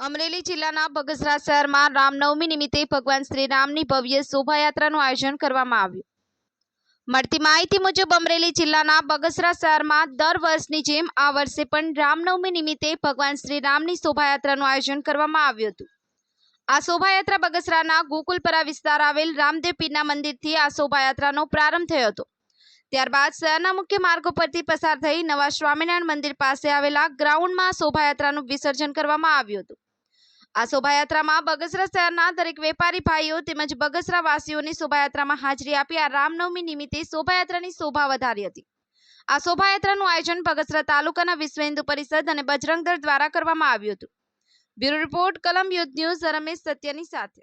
અમરેલી જિલ્લાના બગસરા શહેરમાં રામનવમી નિમિત્તે ભગવાન શ્રી રામની ભવ્ય શોભાયાત્રાનું આયોજન કરવામાં આવ્યું. મળતી માહિતી મુજબ અમરેલી જિલ્લાના બગસરા શહેરમાં દર વર્ષની જેમ આ વર્ષે પણ રામનવમી નિમિત્તે ભગવાન શ્રી રામની શોભાયાત્રાનું આયોજન કરવામાં આવ્યું હતું. આ શોભાયાત્રા બગસરાના ગોકુલપરા વિસ્તાર આવેલ રામદેવ પીરના મંદિરથી આ શોભાયાત્રાનો પ્રારંભ થયો હતો. ત્યારબાદ શહેરના મુખ્ય માર્ગો પરથી પસાર થઈ નવા સ્વામિનારાયણ મંદિર પાસે આવેલા ગ્રાઉન્ડમાં શોભાયાત્રાનું વિસર્જન કરવામાં આવ્યું હતું. આ શોભાયાત્રામાં બગસરા શહેરના દરેક વેપારી ભાઈઓ તેમજ બગસરા વાસીઓની શોભાયાત્રામાં હાજરી આપી આ રામનવમી નિમિત્તે શોભાયાત્રાની શોભા વધારી હતી. આ શોભાયાત્રાનું આયોજન બગસરા તાલુકાના વિશ્વ હિન્દુ પરિષદ અને બજરંગ દળ દ્વારા કરવામાં આવ્યું હતું. બ્યુરો રિપોર્ટ, કલમ યુદ્ધ ન્યૂઝ, રમેશ સત્યની સાથે.